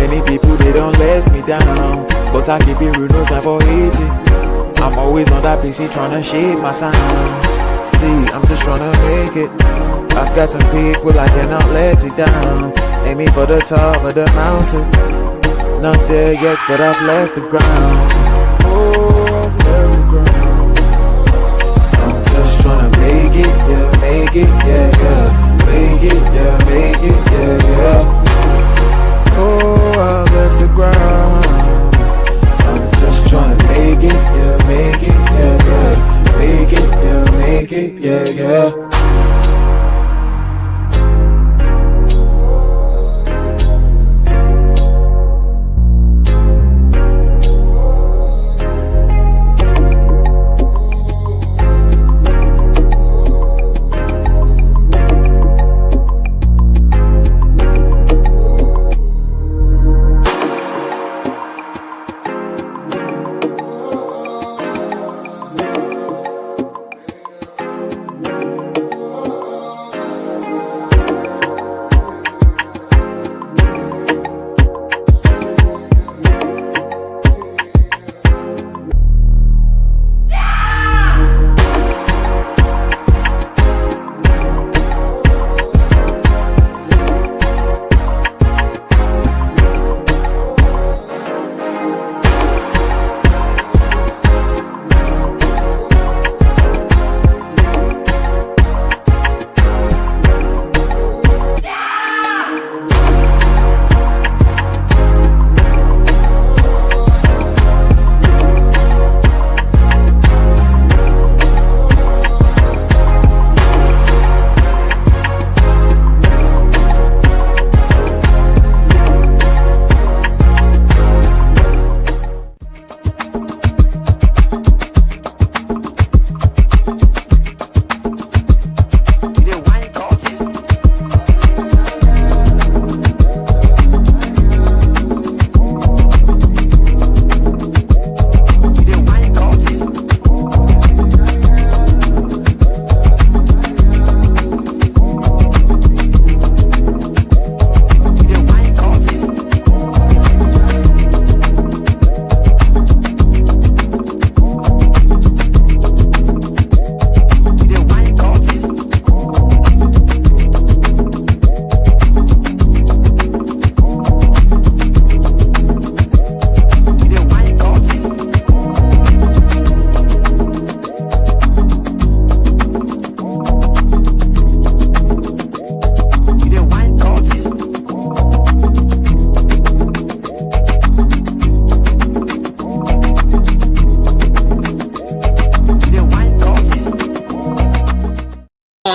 Many people, they don't let me down, but I keep it real, no time for hating. I'm always on that PC tryna shape my sound. See, I'm just tryna make it. I've got some people I cannot let it down. Aiming for the top of the mountain. Not there yet, but I've left the ground. Oh, I've left the ground. I'm just tryna make it, yeah, make it, yeah, yeah. Make it, yeah, make it, yeah, yeah. Oh, I've left the ground. I'm just tryna make it, yeah, make it, yeah, yeah. Make it, yeah, make it, yeah, yeah.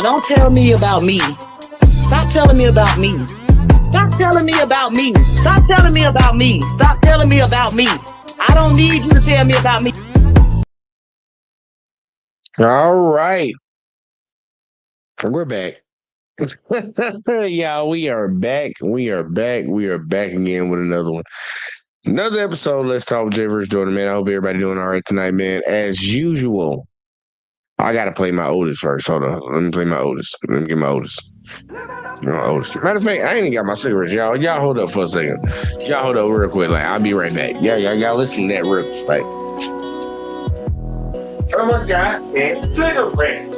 Don't tell me about me. Stop telling me about me. Stop telling me about me. Stop telling me about me. Stop telling me about me. I don't need you to tell me about me. All right. We're back. Y'all, we are back. We are back. We are back again with another one. Another episode. Let's talk with Jay vs. Jordan, man. I hope everybody doing all right tonight, man. As usual, I got to play my oldest first. Hold on. Let me play my oldest. Let me get my oldest. Matter of fact, I ain't even got my cigarettes, y'all. Y'all hold up for a second. Y'all hold up real quick. Like, I'll be right back. Y'all listen to that real quick. Oh my God, man. Cigarette.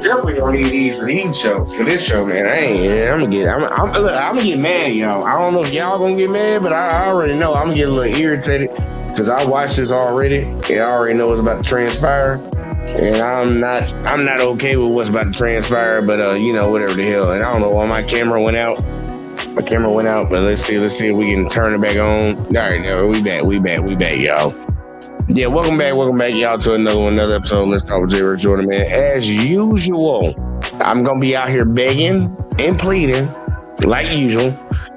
Definitely don't need these for these shows. For this show, man, I'm gonna get mad at y'all. I don't know if y'all gonna get mad, but I already know I'm gonna get a little irritated because I watched this already and I already know what's about to transpire. And I'm not okay with what's about to transpire, but whatever the hell. And I don't know why my camera went out. My camera went out, but let's see if we can turn it back on. All right, we back, y'all. Yeah, welcome back, y'all, to another episode. Let's talk with Jay vs. Jordan, man. As usual, I'm gonna be out here begging and pleading, like usual.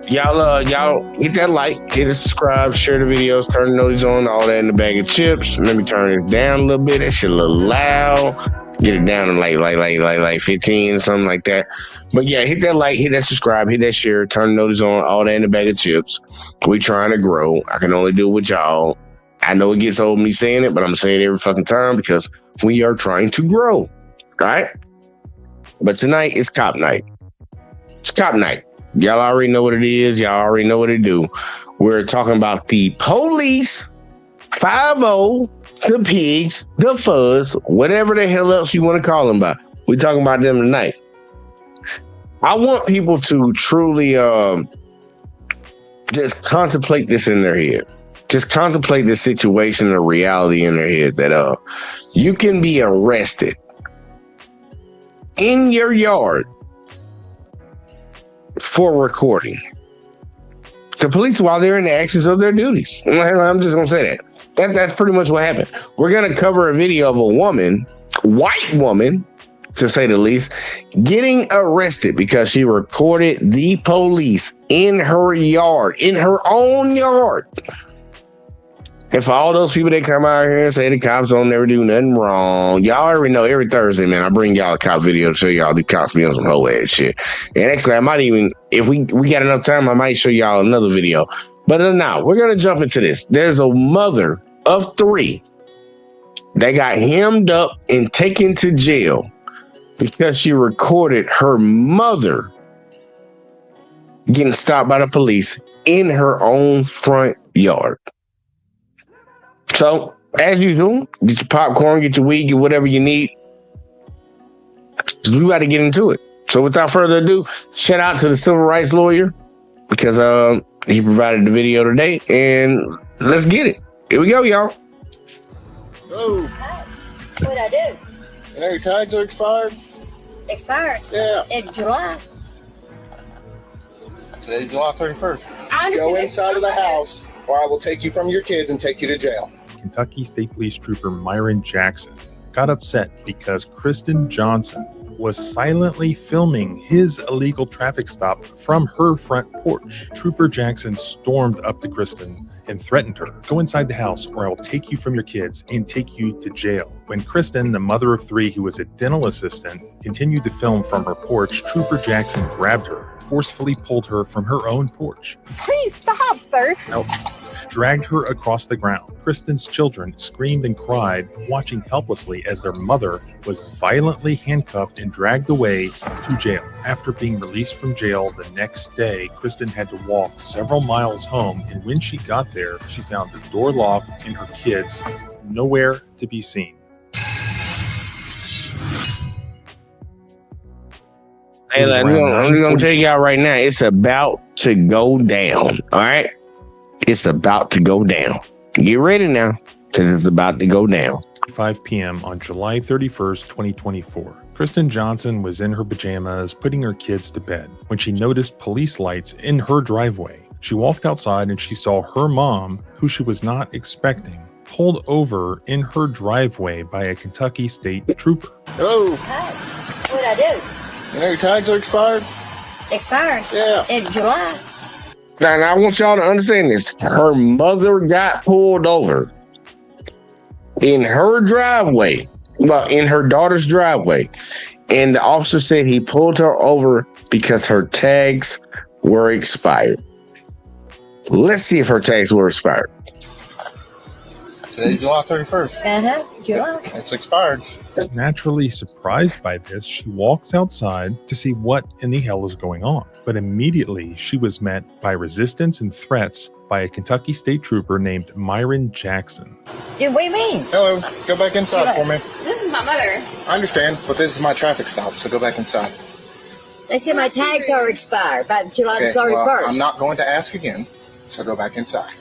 Y'all hit that like, hit the subscribe, share the videos, turn the notice on, all that in the bag of chips. Let me turn this down a little bit. That shit a little loud. Get it down to like 15 or something like that. But yeah, hit that like, hit that subscribe, hit that share, turn the notice on, all that in the bag of chips. We trying to grow. I can only do it with y'all. I know it gets old me saying it, but I'm gonna say it every fucking time because we are trying to grow. All right. But tonight is cop night. It's cop night. Y'all already know what it is. Y'all already know what it do. We're talking about the police, 5-0, the pigs, the fuzz, whatever the hell else you want to call them by. We're talking about them tonight. I want people to truly just contemplate this in their head. Just contemplate the situation and reality in their head that you can be arrested in your yard for recording the police while they're in the actions of their duties. I'm just gonna say that. That's pretty much what happened. We're gonna cover a video of a woman, white woman, to say the least, getting arrested because she recorded the police in her yard, in her own yard. And for all those people that come out here and say the cops don't never do nothing wrong, y'all already know every Thursday, man, I bring y'all a cop video to show y'all the cops be on some hoe ass shit. And actually, I might even, if we got enough time, I might show y'all another video. But now, we're going to jump into this. There's a mother of 3 that got hemmed up and taken to jail because she recorded her mother getting stopped by the police in her own front yard. So, as usual, get your popcorn, get your weed, get whatever you need. Because we got to get into it. So, without further ado, shout out to the civil rights lawyer because he provided the video today. And let's get it. Here we go, y'all. Hello. Hi. What'd I do? Yeah, your tags are expired? Expired? Yeah. In July. Today's July 31st. I Go inside of the house or I will take you from your kids and take you to jail. Kentucky State Police Trooper Myron Jackson got upset because Kristen Johnson was silently filming his illegal traffic stop from her front porch. Trooper Jackson stormed up to Kristen and threatened her, "Go inside the house or I will take you from your kids and take you to jail." When Kristen, the mother of 3 who was a dental assistant, continued to film from her porch, Trooper Jackson grabbed her, forcefully pulled her from her own porch. Please stop, sir. Dragged her across the ground. Kristen's children screamed and cried, watching helplessly as their mother was violently handcuffed and dragged away to jail. After being released from jail the next day, Kristen had to walk several miles home, and when she got there, she found the door locked and her kids nowhere to be seen. Hey, I'm just gonna tell y'all right now, it's about to go down. All right, it's about to go down. Get ready now, because it's about to go down. 5 p.m. on July 31st, 2024. Kristen Johnson was in her pajamas putting her kids to bed when she noticed police lights in her driveway. She walked outside and she saw her mom, who she was not expecting, pulled over in her driveway by a Kentucky State Trooper. Hello. Hi. What'd I do? Yeah, your tags are expired? Expired? Yeah. In July. Now, I want y'all to understand this. Her mother got pulled over in her driveway, well, in her daughter's driveway. And the officer said he pulled her over because her tags were expired. Let's see if her tags were expired. Today's July 31st. July. It's expired. Naturally surprised by this, she walks outside to see what in the hell is going on. But immediately she was met by resistance and threats by a Kentucky State Trooper named Myron Jackson. Dude, what do you mean? Hello. Go back inside for me. This is my mother. I understand, but this is my traffic stop, so go back inside. They said my tags are expired by July the 31st. Well, I'm not going to ask again, so go back inside.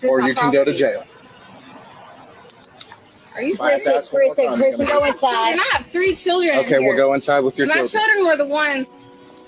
Or you can go to jail. Are you Fine, serious? that's Kristen, go And inside. I have 3 children. Okay, we'll go inside with your My children. children were the ones.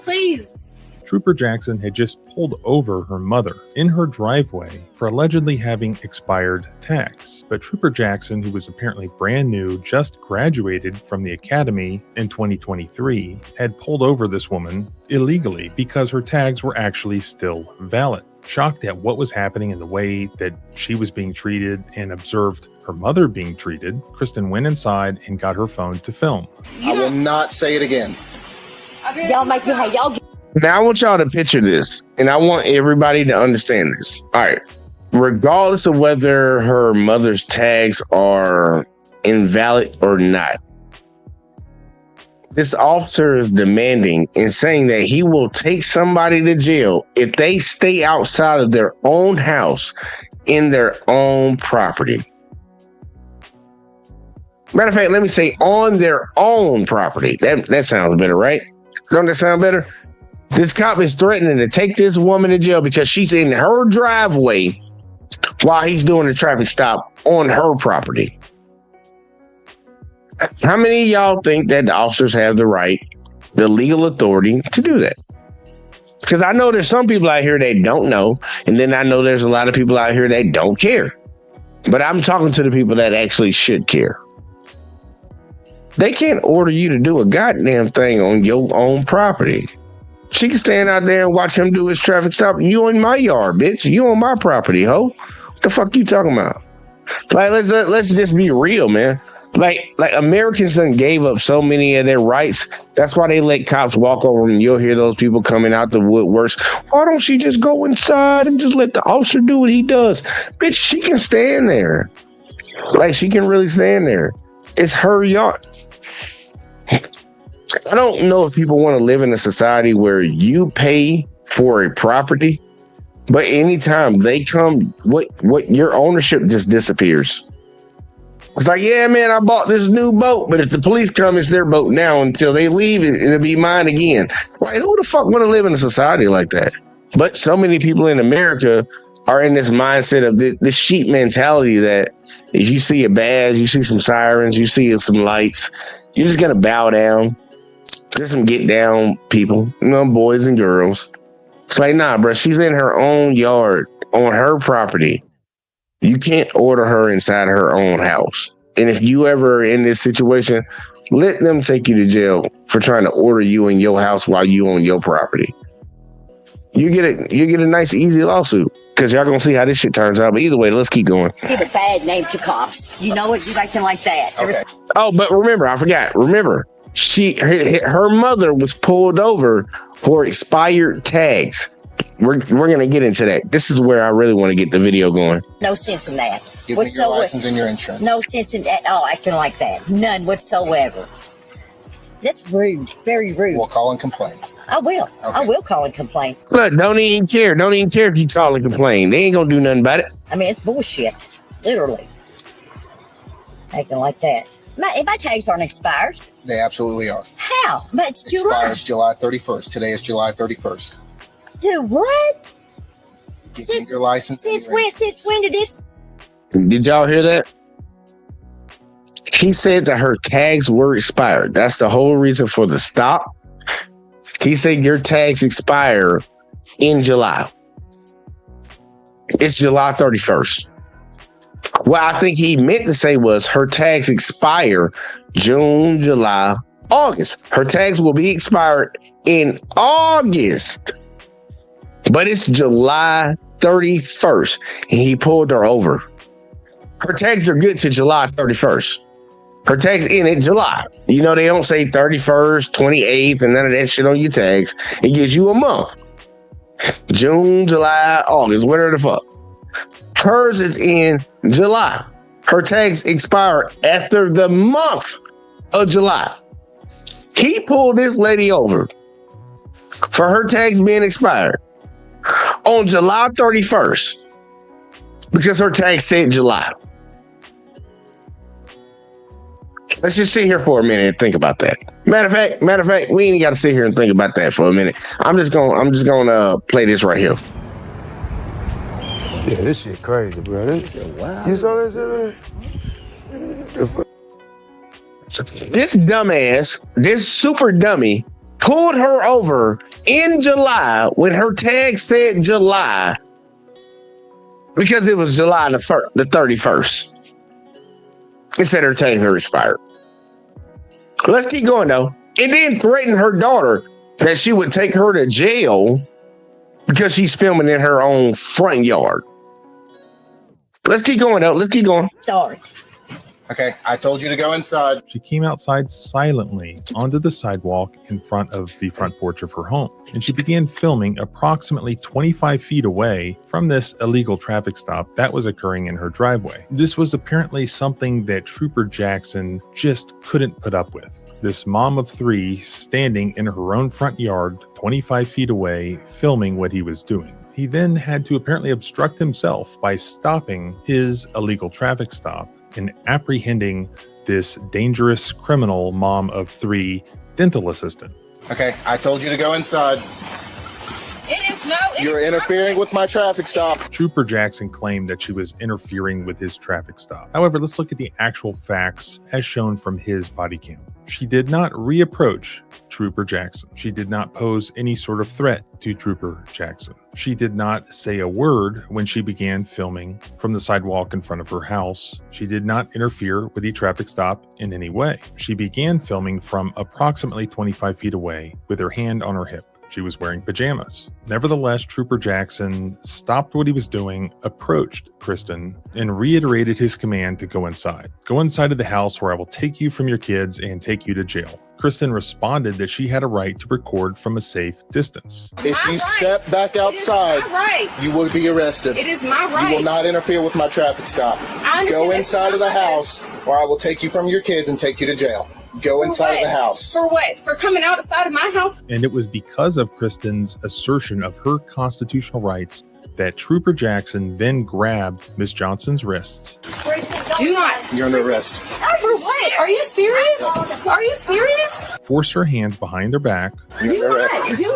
Please. Trooper Jackson had just pulled over her mother in her driveway for allegedly having expired tags. But Trooper Jackson, who was apparently brand new, just graduated from the academy in 2023, had pulled over this woman illegally because her tags were actually still valid. Shocked at what was happening and the way that she was being treated and observed her mother being treated, Kristen went inside and got her phone to film. I will not say it again. Y'all make me hate. Y'all Now I want y'all to picture this, and I want everybody to understand this. All right. regardless of whether her mother's tags are invalid or not. This officer is demanding and saying that he will take somebody to jail if they stay outside of their own house in their own property. Matter of fact, let me say on their own property. That sounds better, right? Don't that sound better? This cop is threatening to take this woman to jail because she's in her driveway while he's doing a traffic stop on her property. How many of y'all think that the officers have the right, the legal authority to do that? Because I know there's some people out here that don't know, and then I know there's a lot of people out here that don't care. But I'm talking to the people that actually should care. They can't order you to do a goddamn thing on your own property. She can stand out there and watch him do his traffic stop. You in my yard, bitch. You on my property, ho. What the fuck you talking about? Like, let's just be real, man. Like Americans done gave up so many of their rights. That's why they let cops walk over them. You'll hear those people coming out the woodworks. Why don't she just go inside and just let the officer do what he does? Bitch, she can stand there. Like, she can really stand there. It's her yard. I don't know if people want to live in a society where you pay for a property, but anytime they come, what your ownership just disappears. It's like, yeah, man, I bought this new boat, but if the police come, it's their boat now until they leave, it'll be mine again. Like, who the fuck want to live in a society like that? But so many people in America are in this mindset of this sheep mentality that if you see a badge, you see some sirens, you see some lights, you're just going to bow down. There's some get down people, boys and girls. It's like, nah, bro, she's in her own yard on her property. You can't order her inside her own house. And if you ever in this situation, let them take you to jail for trying to order you in your house while you on your property. You get a nice, easy lawsuit because y'all gonna see how this shit turns out. But either way, let's keep going. Give a bad name to cops. You know what? You acting like that. Okay. Oh, but remember, I forgot. Remember, her mother was pulled over for expired tags. We're gonna get into that. This is where I really want to get the video going. No sense in that. Give me your license and your insurance. No sense in at all acting like that. None whatsoever. That's rude. Very rude. We'll call and complain. I will. Okay. I will call and complain. Look, don't even care. Don't even care if you call and complain. They ain't gonna do nothing about it. I mean, it's bullshit. Literally. Acting like that. If my tags aren't expired. They absolutely are. How? But it's July. Expires July 31st. Today is July 31st. Dude, what? Give me your license. Since when did this? Did y'all hear that? He said that her tags were expired. That's the whole reason for the stop. He said your tags expire in July. It's July 31st. What I think he meant to say was her tags expire June, July, August. Her tags will be expired in August. But it's July 31st. And he pulled her over. Her tags are good to July 31st. Her tags end in July. You know, they don't say 31st, 28th, and none of that shit on your tags. It gives you a month. June, July, August, whatever the fuck. Hers is in July. Her tags expire after the month of July. He pulled this lady over for her tags being expired on July 31st because her tag said July. Let's just sit here for a minute and think about that. Matter of fact, we ain't got to sit here and think about that for a minute. I'm just gonna play this right here. Yeah, this shit crazy, bro. This shit wild. You saw this shit, man? This dumbass, this super dummy, pulled her over in July when her tag said July because it was July the 31st. It said her tags are expired. Let's keep going though. And then threatened her daughter that she would take her to jail because she's filming in her own front yard. Let's keep going though. Let's keep going. Sorry. Okay, I told you to go inside. She came outside silently onto the sidewalk in front of the front porch of her home, and she began filming approximately 25 feet away from this illegal traffic stop that was occurring in her driveway. This was apparently something that Trooper Jackson just couldn't put up with. This mom of three standing in her own front yard 25 feet away filming what he was doing. He then had to apparently obstruct himself by stopping his illegal traffic stop and apprehending this dangerous criminal mom of three dental assistant. Okay, I told you to go inside. You're interfering with my traffic stop. Trooper Jackson claimed that she was interfering with his traffic stop. However, let's look at the actual facts as shown from his body cam. She did not reapproach Trooper Jackson. She did not pose any sort of threat to Trooper Jackson. She did not say a word when she began filming from the sidewalk in front of her house. She did not interfere with the traffic stop in any way. She began filming from approximately 25 feet away with her hand on her hip. She was wearing pajamas. Nevertheless, Trooper Jackson stopped what he was doing, approached Kristen, and reiterated his command to go inside. Go inside of the house where I will take you from your kids and take you to jail. Kristen responded that she had a right to record from a safe distance. If you step back outside, you will be arrested. It is my right. You will not interfere with my traffic stop. Go inside of the house or I will take you from your kids and take you to jail. Go inside of the house. For what? For coming outside of my house? And it was because of Kristen's assertion of her constitutional rights that Trooper Jackson then grabbed Miss Johnson's wrists. Do not. You're under arrest. For what? Are you serious? Are you serious? Forced her hands behind her back. You're under arrest. Do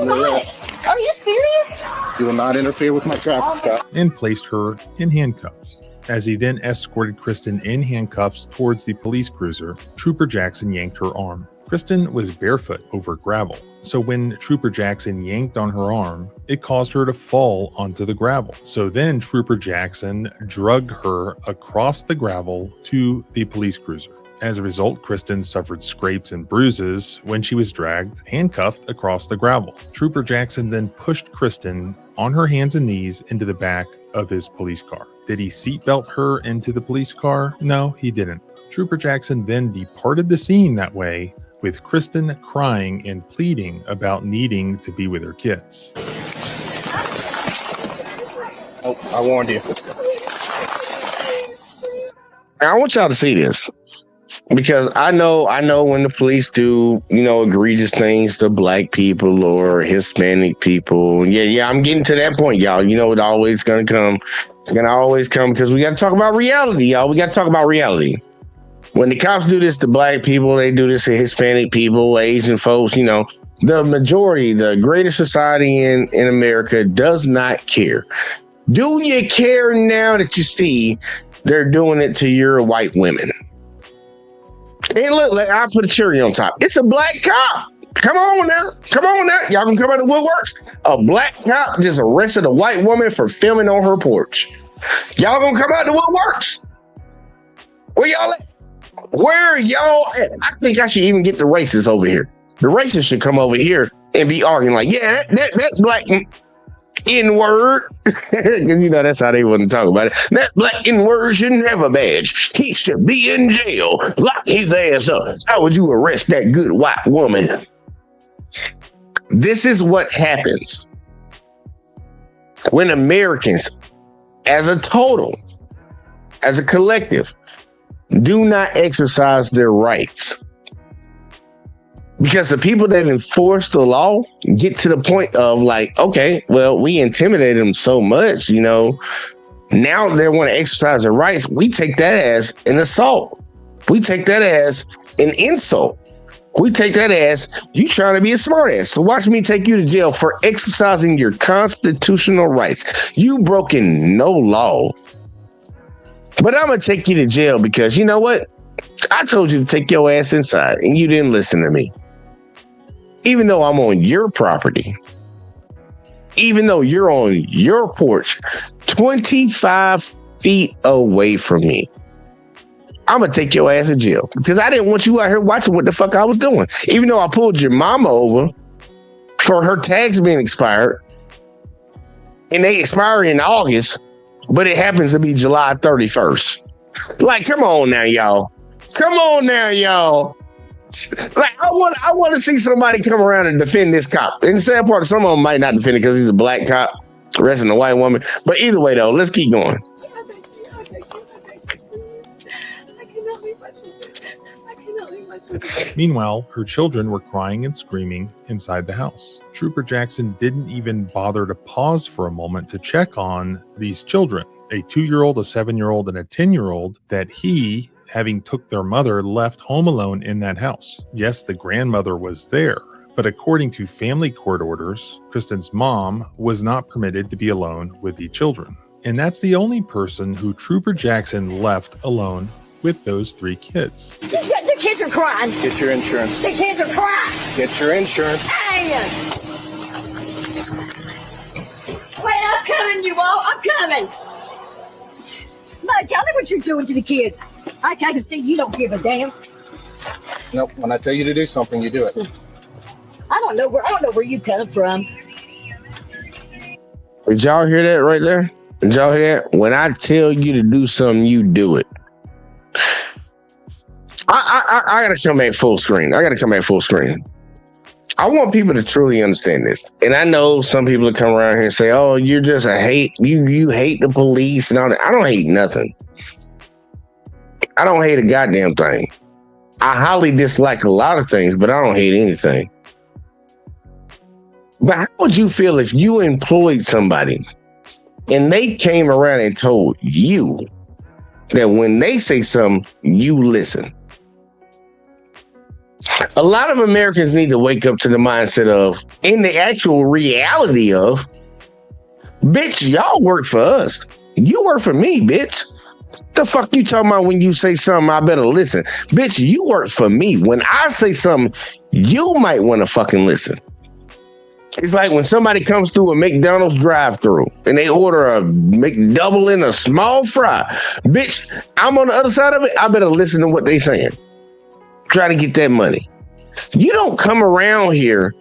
not. Are you serious? You will not interfere with my traffic stop. And placed her in handcuffs. As he then escorted Kristen in handcuffs towards the police cruiser, Trooper Jackson yanked her arm. Kristen was barefoot over gravel, so when Trooper Jackson yanked on her arm, it caused her to fall onto the gravel. So then Trooper Jackson dragged her across the gravel to the police cruiser. As a result, Kristen suffered scrapes and bruises when she was dragged, handcuffed across the gravel. Trooper Jackson then pushed Kristen on her hands and knees into the back of his police car. Did he seatbelt her into the police car? No, he didn't. Trooper Jackson then departed the scene that way, with Kristen crying and pleading about needing to be with her kids. Oh, I warned you. I want y'all to see this because I know when the police do, egregious things to black people or Hispanic people. Yeah, I'm getting to that point, y'all. It's always going to come. It's going to always come because we got to talk about reality, y'all. We got to talk about reality. When the cops do this to black people, they do this to Hispanic people, Asian folks, the majority, the greater society in America does not care. Do you care now that you see they're doing it to your white women? And look, I'll put a cherry on top. It's a black cop. Come on now. Y'all can come out of the woodworks. A black cop just arrested a white woman for filming on her porch. Y'all gonna come out of the woodworks? Where y'all at? Where are y'all at? I think I should even get the racists over here. The racists should come over here and be arguing like, yeah, that black N-word. Because that's how they wouldn't talk about it. That black N-word shouldn't have a badge. He should be in jail. Lock his ass up. How would you arrest that good white woman? This is what happens when Americans, as a total, as a collective, do not exercise their rights. Because the people that enforce the law get to the point of like, okay, well, we intimidated them so much, now they want to exercise their rights. We take that as an assault. We take that as an insult. We take that as you trying to be a smartass. So watch me take you to jail for exercising your constitutional rights. You broken no law. But I'm going to take you to jail because you know what? I told you to take your ass inside and you didn't listen to me. Even though I'm on your property, even though you're on your porch, 25 feet away from me, I'm going to take your ass to jail because I didn't want you out here watching what the fuck I was doing. Even though I pulled your mama over for her tags being expired and they expire in August, but it happens to be July 31st. Like, come on now, y'all. Come on now, y'all. Like, I want to see somebody come around and defend this cop. And the sad part, some of them might not defend it because he's a black cop arresting a white woman. But either way, though, let's keep going. Meanwhile, her children were crying and screaming inside the house. Trooper Jackson didn't even bother to pause for a moment to check on these children, a 2-year-old, a 7-year-old, and a 10-year-old that he, having took their mother, left home alone in that house. Yes, the grandmother was there, but according to family court orders, Kristen's mom was not permitted to be alone with the children. And that's the only person who Trooper Jackson left alone with those 3 kids. The kids are crying. Get your insurance. The kids are crying. Get your insurance. Hey! Wait, I'm coming, you all. I'm coming. Look, tell me what you're doing to the kids. I can see you don't give a damn. Nope. When I tell you to do something, you do it. I don't know where you come from. Did y'all hear that right there? Did y'all hear that? When I tell you to do something, you do it. I gotta come back full screen. I want people to truly understand this. And I know some people that come around here and say, oh, you're just you hate the police and all that. I don't hate nothing. I don't hate a goddamn thing. I highly dislike a lot of things, but I don't hate anything. But how would you feel if you employed somebody and they came around and told you that when they say something, you listen? A lot of Americans need to wake up to the mindset of, in the actual reality of, bitch, y'all work for us. You work for me, bitch. The fuck you talking about when you say something, I better listen? Bitch, you work for me. When I say something, you might want to fucking listen. It's like when somebody comes through a McDonald's drive-thru and they order a McDouble and a small fry. Bitch, I'm on the other side of it. I better listen to what they saying. Try to get that money. You don't come around here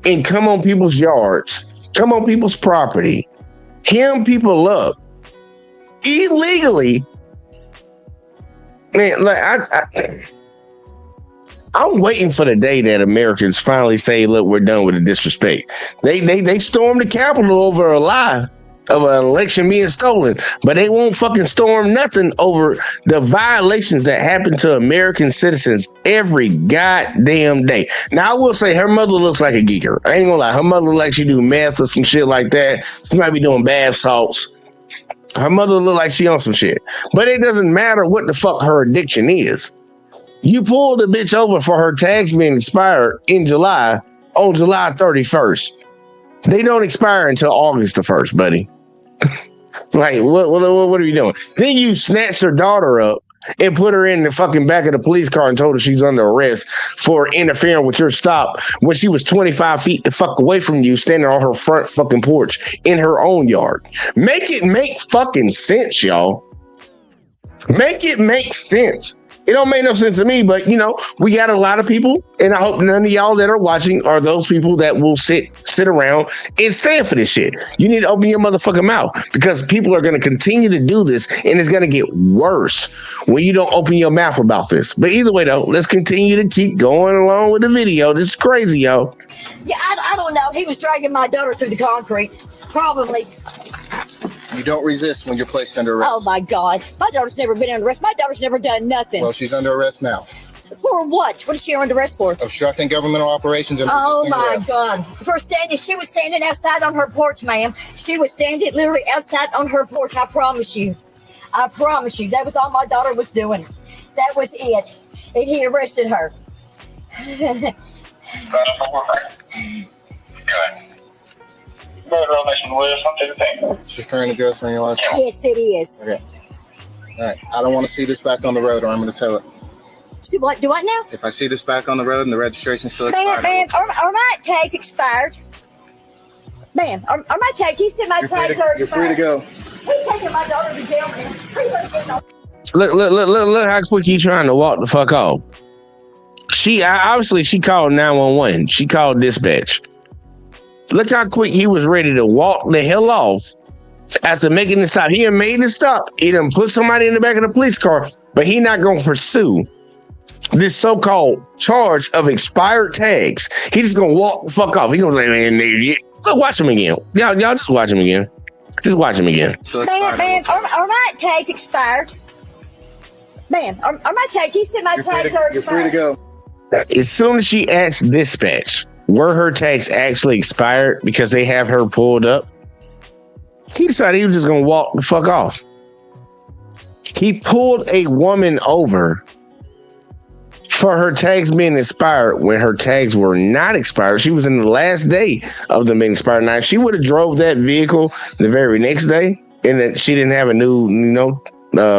and come on people's yards, come on people's property, hem people up illegally. Man, like I'm waiting for the day that Americans finally say, look, we're done with the disrespect. They stormed the Capitol over a lie of an election being stolen, but they won't fucking storm nothing over the violations that happen to American citizens every goddamn day. Now, I will say her mother looks like a geeker. I ain't gonna lie. Her mother looks like she do meth or some shit like that. She might be doing bath salts. Her mother look like she on some shit. But it doesn't matter what the fuck her addiction is. You pulled the bitch over for her tags being expired in July, on July 31st. They don't expire until August the 1st, buddy. Like, what are you doing? Then you snatched her daughter up and put her in the fucking back of the police car and told her she's under arrest for interfering with your stop when she was 25 feet the fuck away from you, standing on her front fucking porch in her own yard. Make it make fucking sense, y'all. Make it make sense. It don't make no sense to me, but, you know, we got a lot of people, and I hope none of y'all that are watching are those people that will sit around and stand for this shit. You need to open your motherfucking mouth, because people are going to continue to do this, and it's going to get worse when you don't open your mouth about this. But either way, though, let's continue to keep going along with the video. This is crazy, yo. Yeah, I don't know. He was dragging my daughter through the concrete. Probably. You don't resist when you're placed under arrest. Oh, my God. My daughter's never been under arrest. My daughter's never done nothing. Well, she's under arrest now. For what? What is she under arrest for? Obstructing governmental operations and oh, resisting my arrest. God. For standing, she was standing outside on her porch, ma'am. She was standing literally outside on her porch. I promise you. I promise you. That was all my daughter was doing. That was it. And he arrested her. Is your current address on your license? Yes, it is. Okay. All right. I don't want to see this back on the road, or I'm going to tow it. See what? Do what now? If I see this back on the road and the registration's still expired. Ma'am, are my tags expired? Ma'am, are my tags? He said my tags are expired. You're free to go. He's taking my daughter to jail, man. Look how quick you trying to walk the fuck off. She called 911. She called dispatch. Look how quick he was ready to walk the hell off After making the stop, he done made the stop. He done put somebody in the back of the police car, but he not gonna pursue this so-called charge of expired tags. He just gonna walk the fuck off. He gonna say, man, watch him again. Y'all just watch him again. Just watch him again. Ma'am, are my tags expired? Ma'am, are my tags? He said my tags are expired. You're free to go. As soon as she asked dispatch, were her tags actually expired because they have her pulled up, he decided he was just gonna walk the fuck off. He pulled a woman over for her tags being expired when her tags were not expired. She was in the last day of them being expired. Now, if she would have drove that vehicle the very next day and that she didn't have a new,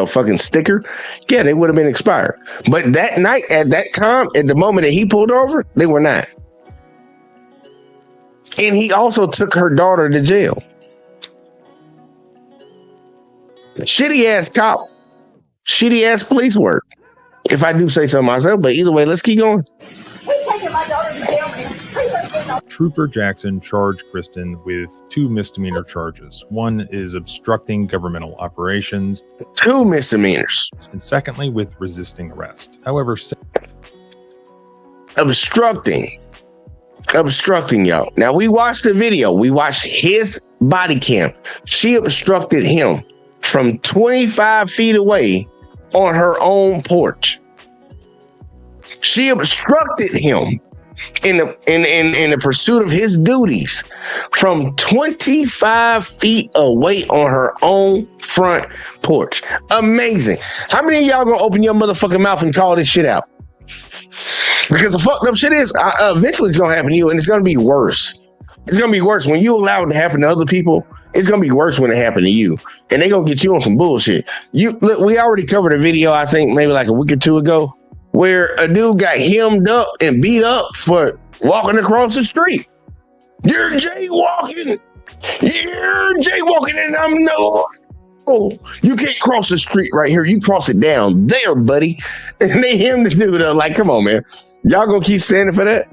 fucking sticker, yeah, they would have been expired. But that night, at that time, at the moment that he pulled over, they were not. And he also took her daughter to jail. Shitty ass cop, shitty ass police work, if I do say so myself. But either way, let's keep going. Trooper Jackson charged Kristen with 2 misdemeanor charges. One is obstructing governmental operations. 2 misdemeanors. And secondly, with resisting arrest. However, obstructing, y'all. Now, we watched the video. We watched his body cam. She obstructed him from 25 feet away on her own porch. She obstructed him in the pursuit of his duties from 25 feet away on her own front porch. Amazing. How many of y'all gonna open your motherfucking mouth and call this shit out? Because the fucked up shit is eventually it's gonna happen to you, and it's gonna be worse. It's gonna be worse when you allow it to happen to other people. It's gonna be worse when it happened to you, and they gonna get you on some bullshit. Look, we already covered a video, I think maybe like a week or 2 ago, where a dude got hemmed up and beat up for walking across the street. You're jaywalking, and I'm no. Oh, you can't cross the street right here. You cross it down there, buddy. And they hemmed the dude up. Like, come on, man. Y'all gonna keep standing for that?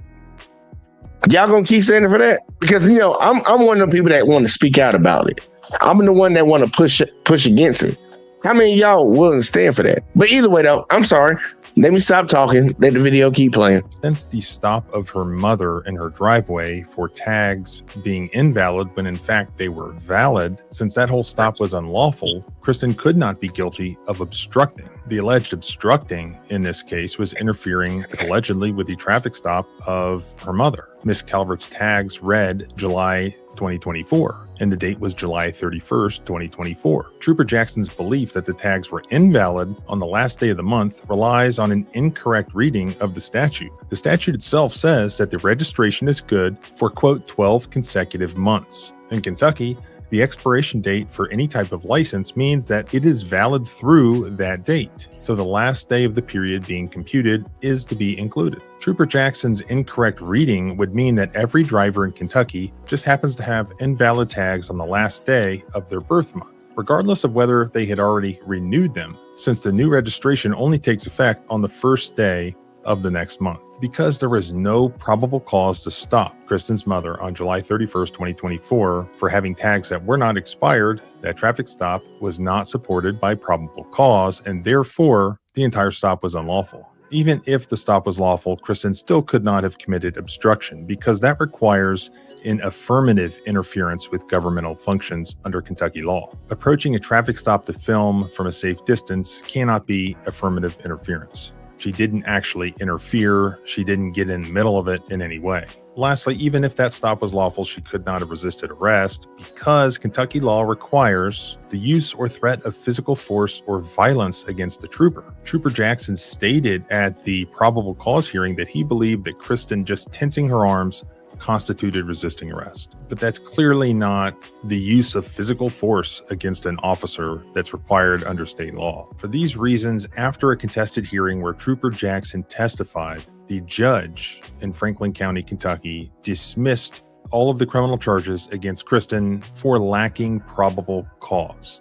Y'all gonna keep standing for that? Because I'm one of the people that want to speak out about it. I'm the one that want to push against it. How many of y'all willing to stand for that? But either way, though, I'm sorry. Let me stop talking. Let the video keep playing. Since the stop of her mother in her driveway for tags being invalid when in fact they were valid, since that whole stop was unlawful, Kristen could not be guilty of obstructing. The alleged obstructing in this case was interfering allegedly with the traffic stop of her mother. Miss Calvert's tags read July 2024, and the date was July 31st, 2024. Trooper Jackson's belief that the tags were invalid on the last day of the month relies on an incorrect reading of the statute. The statute itself says that the registration is good for, quote, 12 consecutive months. In Kentucky, the expiration date for any type of license means that it is valid through that date. So the last day of the period being computed is to be included. Trooper Jackson's incorrect reading would mean that every driver in Kentucky just happens to have invalid tags on the last day of their birth month, regardless of whether they had already renewed them, since the new registration only takes effect on the first day of the next month. Because there was no probable cause to stop Kristen's mother on July 31st, 2024 for having tags that were not expired, that traffic stop was not supported by probable cause, and therefore the entire stop was unlawful. Even if the stop was lawful, Kristen still could not have committed obstruction because that requires an affirmative interference with governmental functions under Kentucky law. Approaching a traffic stop to film from a safe distance cannot be affirmative interference. She didn't actually interfere. She didn't get in the middle of it in any way. Lastly, even if that stop was lawful, she could not have resisted arrest because Kentucky law requires the use or threat of physical force or violence against the trooper. Trooper Jackson stated at the probable cause hearing that he believed that Kristen just tensing her arms constituted resisting arrest. But that's clearly not the use of physical force against an officer that's required under state law. For these reasons, after a contested hearing where Trooper Jackson testified, the judge in Franklin County, Kentucky, dismissed all of the criminal charges against Kristen for lacking probable cause.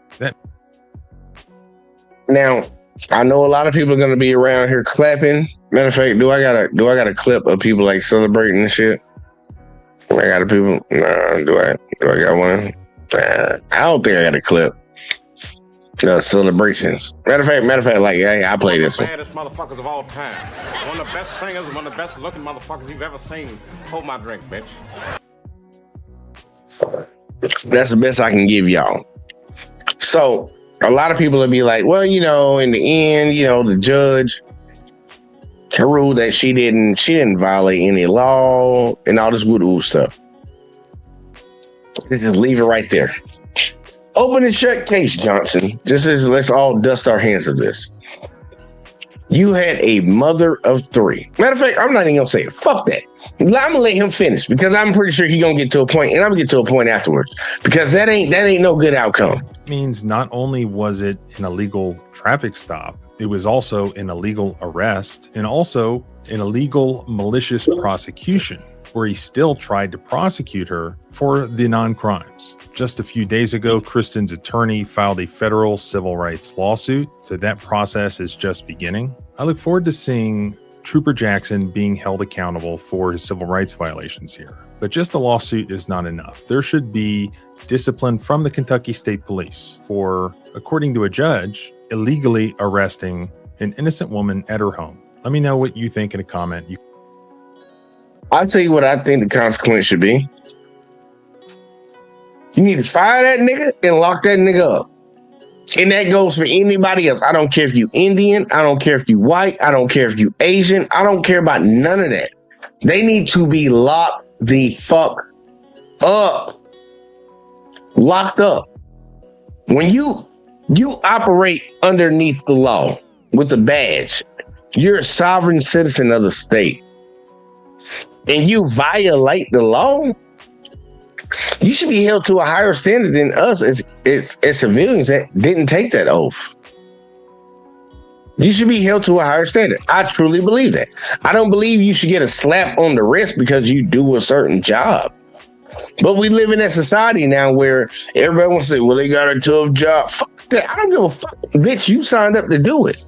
Now, I know a lot of people are going to be around here clapping. Matter of fact, do I got a clip of people like celebrating and shit? I got a people. Nah, do I got one? I don't think I got a clip. Celebrations. Matter of fact, like, hey, I play this one. Baddest motherfuckers of all time. One of the best singers, one of the best looking motherfuckers you've ever seen. Hold my drink, bitch. That's the best I can give y'all. So a lot of people will be like, well, you know, in the end, you know, the judge ruled that she didn't violate any law and all this woo stuff. Just leave it right there. Open and shut case, Johnson. Let's all dust our hands of this. You had a mother of three. Matter of fact, I'm not even gonna say it. Fuck that. I'm gonna let him finish because I'm pretty sure he's gonna get to a point, and I'm gonna get to a point afterwards because that ain't no good outcome. It means not only was it an illegal traffic stop, it was also an illegal arrest and also an illegal malicious prosecution, where he still tried to prosecute her for the non-crimes. Just a few days ago, Kristen's attorney filed a federal civil rights lawsuit, so that process is just beginning. I look forward to seeing Trooper Jackson being held accountable for his civil rights violations here. But just the lawsuit is not enough. There should be discipline from the Kentucky State Police for, according to a judge, illegally arresting an innocent woman at her home. Let me know what you think in a comment. I'll tell you what I think the consequence should be. You need to fire that nigga and lock that nigga up. And that goes for anybody else. I don't care if you Indian. I don't care if you white. I don't care if you Asian. I don't care about none of that. They need to be locked the fuck up. Locked up. When you operate underneath the law with a badge, you're a sovereign citizen of the state, and you violate the law, you should be held to a higher standard than us as civilians that didn't take that oath. You should be held to a higher standard. I truly believe that. I don't believe you should get a slap on the wrist because you do a certain job. But we live in that society now where everybody wants to say, well, they got a tough job. Fuck that. I don't give a fuck. Bitch, you signed up to do it.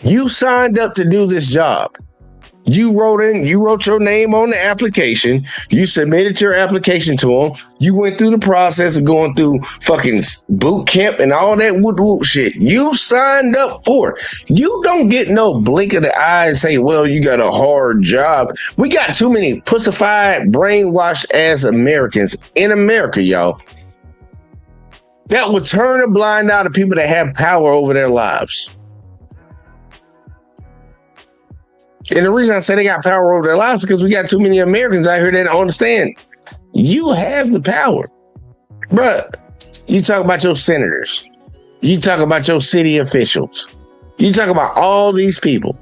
You signed up to do this job. You wrote your name on the application. You submitted your application to them. You went through the process of going through fucking boot camp and all that whoop shit. You signed up for it. You don't get no blink of the eye and say, well, you got a hard job. We got too many pussified, brainwashed ass Americans in America, y'all, that would turn a blind eye to people that have power over their lives. And the reason I say they got power over their lives is because we got too many Americans out here that don't understand. You have the power. Bruh, you talk about your senators. You talk about your city officials. You talk about all these people.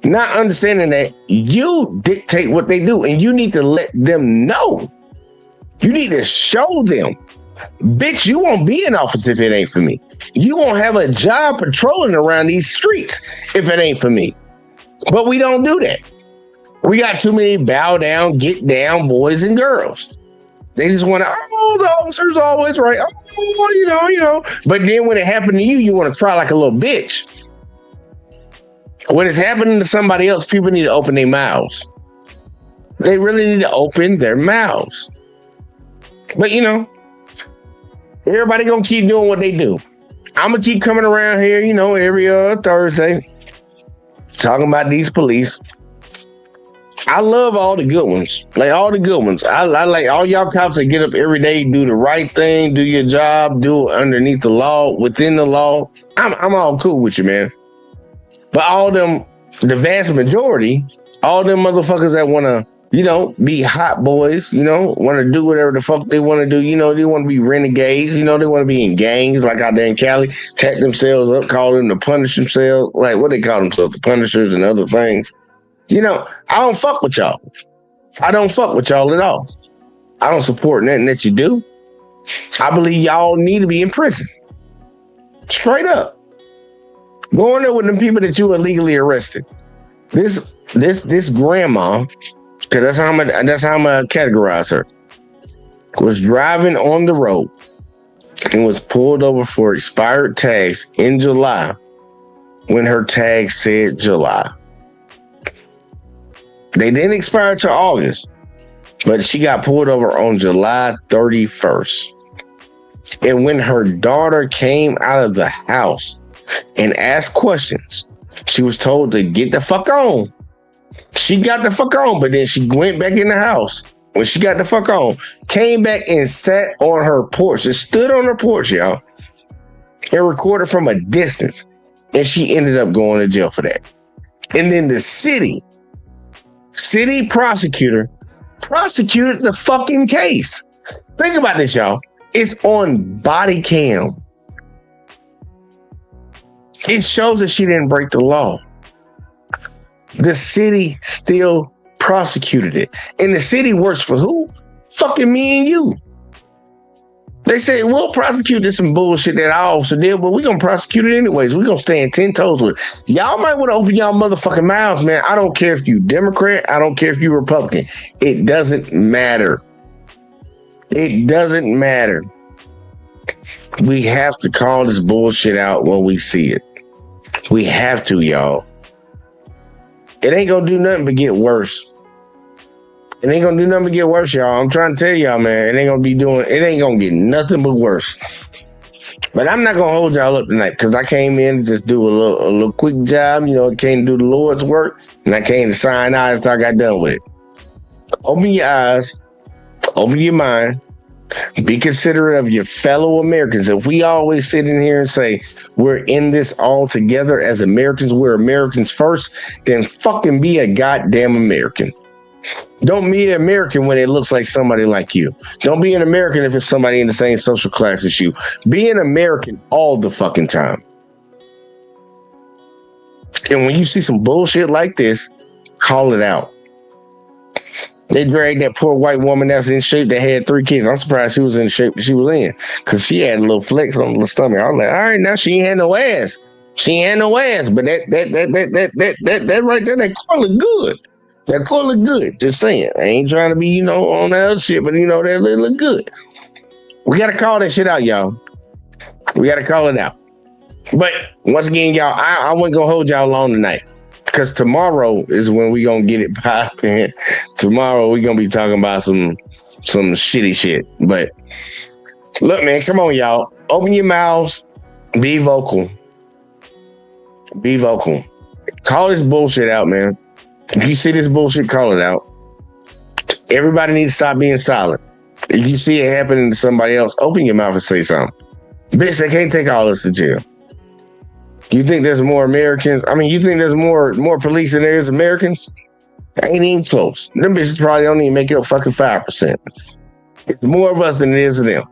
Not understanding that you dictate what they do, and you need to let them know. You need to show them. Bitch, you won't be in office if it ain't for me. You won't have a job patrolling around these streets if it ain't for me. But we don't do that. We got too many bow down, get down boys and girls. They just want to, oh, the officer's always right. Oh, you know. But then when it happened to you, you want to cry like a little bitch. When it's happening to somebody else, people need to open their mouths. They really need to open their mouths. But, everybody going to keep doing what they do. I'm going to keep coming around here, every Thursday, talking about these police. I love all the good ones. Like all the good ones. I like all y'all cops that get up every day, do the right thing, do your job, do it underneath the law, within the law. I'm all cool with you, man. But all them, the vast majority, all them motherfuckers that want to, be hot boys, want to do whatever the fuck they want to do. They want to be renegades. They want to be in gangs like out there in Cali, tech themselves up, call them to punish themselves. Like what they call themselves, the punishers and other things. I don't fuck with y'all. I don't fuck with y'all at all. I don't support nothing that you do. I believe y'all need to be in prison. Straight up. Go in there with them people that you illegally arrested. This grandma, because that's how I'm gonna categorize her, was driving on the road and was pulled over for expired tags in July when her tag said July. They didn't expire till August, but she got pulled over on July 31st. And when her daughter came out of the house and asked questions, she was told to get the fuck on. She got the fuck on, but then she went back in the house. When she got the fuck on, came back and sat on her porch. Just stood on her porch, y'all, and recorded from a distance. And she ended up going to jail for that. And then the city prosecutor prosecuted the fucking case. Think about this, y'all. It's on body cam. It shows that she didn't break the law. The city still prosecuted it. And the city works for who? Fucking me and you. They say, we'll prosecute this some bullshit that our officer did, but we're going to prosecute it anyways. We're going to stand 10 toes with it. Y'all might want to open y'all motherfucking mouths, man. I don't care if you Democrat. I don't care if you Republican. It doesn't matter. It doesn't matter. We have to call this bullshit out when we see it. We have to, y'all. It ain't going to do nothing but get worse. It ain't gonna do nothing but get worse, y'all. I'm trying to tell y'all, man. It ain't gonna get nothing but worse. But I'm not gonna hold y'all up tonight because I came in to just do a little quick job. You know, I came to do the Lord's work, and I came to sign out after I got done with it. Open your eyes, open your mind, be considerate of your fellow Americans. If we always sit in here and say we're in this all together as Americans, we're Americans first, then fucking be a goddamn American. Don't be an American when it looks like somebody like you. Don't be an American if it's somebody in the same social class as you. Be an American all the fucking time. And when you see some bullshit like this, call it out. They dragged that poor white woman that was in shape that had 3 kids. I'm surprised she was in the shape that she was in because she had a little flex on the stomach. I was like, all right, now she ain't had no ass. She ain't had no ass, but that right there, that car look good. That car look good. Just saying. I ain't trying to be, you know, on that other shit, but you know, that look good. We got to call that shit out, y'all. We got to call it out. But once again, y'all, I wasn't going to hold y'all long tonight because tomorrow is when we going to get it popping. Tomorrow we going to be talking about some shitty shit. But look, man, come on, y'all. Open your mouths. Be vocal. Be vocal. Call this bullshit out, man. If you see this bullshit, call it out. Everybody needs to stop being silent. If you see it happening to somebody else, open your mouth and say something. Bitch, they can't take all this to jail. You think there's more Americans? I mean, you think there's more police than there is Americans? Ain't even close. Them bitches probably don't even make up fucking 5%. It's more of us than it is of them.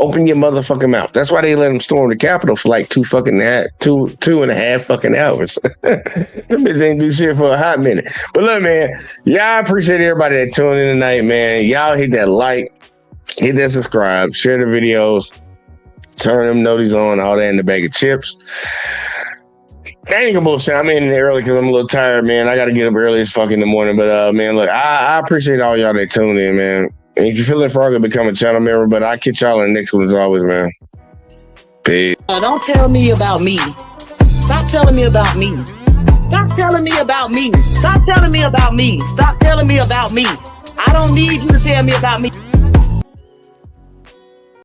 Open your motherfucking mouth. That's why they let them storm the Capitol for like 2.5 fucking hours. Them bitches ain't do shit for a hot minute. But look, man, y'all appreciate everybody that tuned in tonight, man. Y'all hit that like, hit that subscribe, share the videos, turn them notices on, all that in the bag of chips. I ain't gonna bullshit. I'm in early because I'm a little tired, man. I got to get up early as fuck in the morning. But man, look, I appreciate all y'all that tuned in, man. And if you're feeling froggy, become a channel member. But I'll catch y'all in the next one as always, man. Peace. Don't tell me about me. Stop telling me about me. Stop telling me about me. Stop telling me about me. Stop telling me about me. I don't need you to tell me about me.